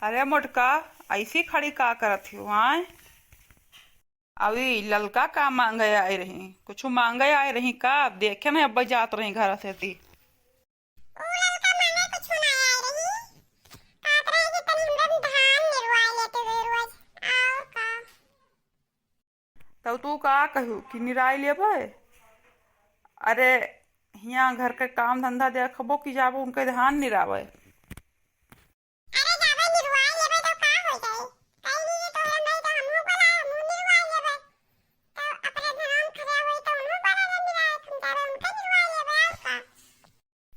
अरे मोटका, ऐसी खड़ी का करत हो आय? अभी ललका का मांगे आए रही? कुछ मांगे आए रही का? देखे ना अब जात रही घर से ती। तब तू का कहू कि निराई लेबे? अरे हिया घर के काम धंधा देखबो कि जाबो उनके ध्यान निरावे।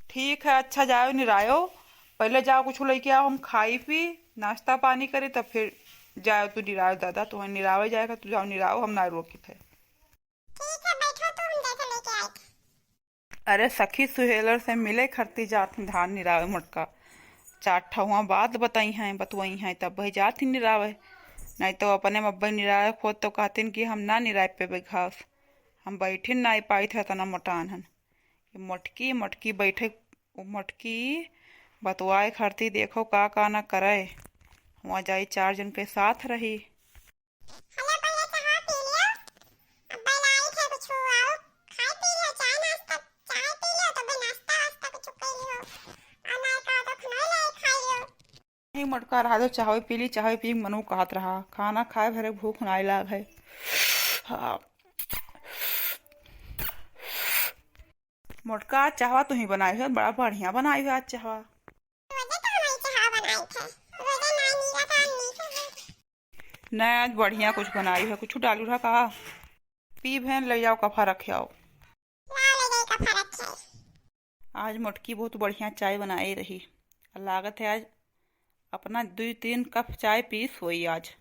ठीक है, अच्छा जाओ निरायो। पहले जाओ कुछ लेके आओ, हम खाई पी नाश्ता पानी करे तब फिर जाओ। तू निरायो दादा, तुम्हें निरावे जाएगा, तू जाओ निराओ, हम ना रोकी थे। अरे सखी सुहेलर से मिले खरती जाती धान निरावे मोटका। चार ठहुआ बात बताई हैं बतवाई हैं तब वही जाती निरावे। नहीं तो अपने मब्बई निराए खोद तो कहतीन कि हम ना निराए पे घास। हम बैठे ना पाई थे तना मोटान हन। मोटकी मोटकी बैठे मोटकी बतवाए खरती देखो का ना करे। वहाँ जाई चार जन के साथ रही। नहीं मोटका रहा दो, चाहे पी मनु कहत रहा खाना खाए भरे भूख नाई लाग है। हाँ। मोटका चाहवा तू ही बनाई है, बड़ा बढ़िया बनाई है आज चाहवा। नहीं आज बढ़िया कुछ बनाई है, कुछ डालू रहा कहा। पी भैन ले जाओ कफा रखे आओ। आज मोटकी बहुत बढ़िया चाय बनाई रही। लागत है आज अपना 2-3 कप चाय पीस हुई आज।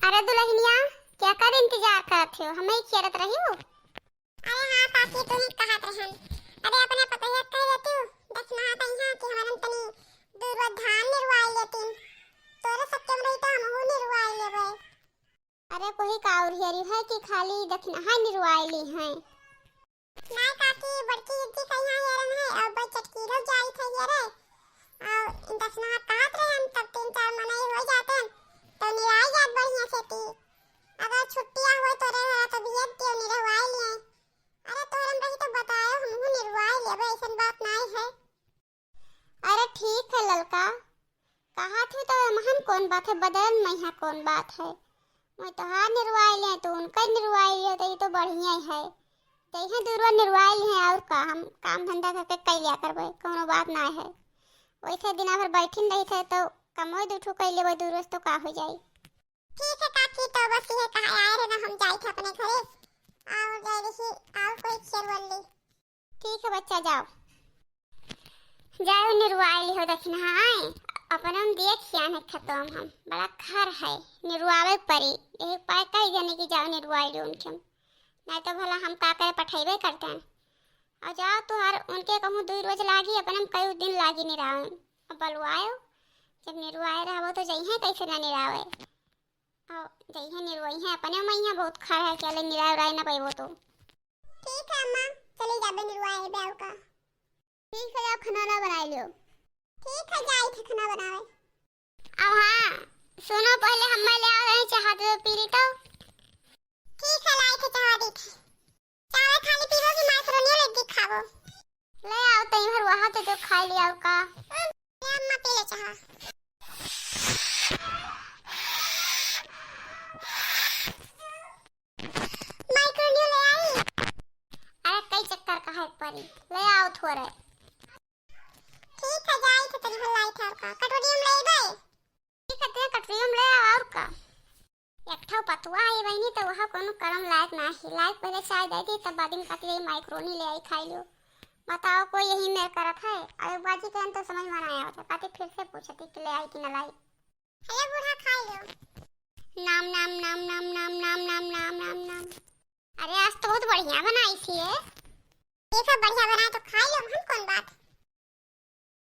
अरे दुल्हनिया, क्या कर इंतजार करत हो? हमें चेरत रही हो। अरे हाँ काकी, तू ही कहत रहन। अरे अपने पता है कह देती हूँ, दक्षिणा तई हां कि हमन तनी दूर धान निरवाई लेतीन। तोरे सत्यम रही तो हम हो निरवाई लेबे। अरे कोई काउर हेरी है कि खाली दक्षिणा निरवाई ली है? ना काकी, बड़की दीदी कहीं हेरन है और बड़ चटकीरो जाई थे ये रे। और दक्षिणा कहत रहन तब 3-4 मने हो जातन तो निराई जात बढ़िया से ती। अगर छुट्टियां हुए तो रे तो बियत दियो निरवाई लिए। अरे तोरन रही तो बतायो, हम निरवाई लेबे, ऐसन बात नहीं है। अरे ठीक है ललका, कहा थी तो महन कौन बात है, बदल में है कौन बात है। मैं तो हाँ निरवाई ले तो उनका निरवाई ले तो ये तो बढ़िया ही है। तैहे दूरवा निरवाई ले और का हम काम धंधा करके कई लिया करबे, कोनो बात ना है। वैसे दिन भर बैठिन रही थे तो कमोय दुठो कई लेबे दूर तो का हो जाई। ठीक है काकी, तो बस ये कहा आए रे ना हम जाई थे अपने घरे और जाई रही और कोई चल बोली। ठीक है बच्चा, जाओ जाओ निरवाई ली हो दक्षिणा आए अपन हम देख आने खत्म। हम बड़ा खर है निरवावे परी, यही पाए कई जने की जाओ निरवाई ली उनके, नहीं तो भला हम का करे पठेबे करते हैं। और जाओ तो हर उनके कहूँ 2 रोज लागी, अपन हम कई दिन लागी निरावे। अब बलवायो जब निरवाए रहो तो जइहे कैसे ना निरावे। और जइहे निरवाई है अपने मैया बहुत खर है, चले निराय राय ना पाइबो तो। ठीक है अम्मा, चली जाबे निरवाए बेव का। ठीक है, आप खाना ना बनाई लियो। थे खाना बनावे। अब हाँ सुनो, पहले हम ले आ रहे चाह दो पी ली तो। ठीक है लाई थे चाह दी थी। चावल खाली पीबो कि मैक्रोनी ले दी खाबो? ले आओ तई भर वहां तो जो खा लिया का। ले अम्मा पी ले चाह। मैक्रोनी ले आई। अरे कई चक्कर का है परी, ले आओ थोड़े। ठीक है जाई तो तरी भलाई था का कटोरी में ले बे। ठीक है ते कटोरी में ले आओ और का। एक ठो पतुआ आई बहनी तो वहां कोनो करम लायक नाही, लायक पहले चाय दे दी तब बाद में कटोरी मैक्रोनी ले आई खाई लो। बताओ कोई यही मेर करत है? अरे बाजी कहन तो समझ में आया होता, काते फिर से पूछती कि ले आई कि न लाई। अरे बूढ़ा खा लो। नाम नाम नाम नाम नाम नाम नाम नाम नाम नाम। अरे आज तो बहुत बढ़िया बनाई थी ये सब बढ़िया बनाए तो खा लो, हम कौन बात।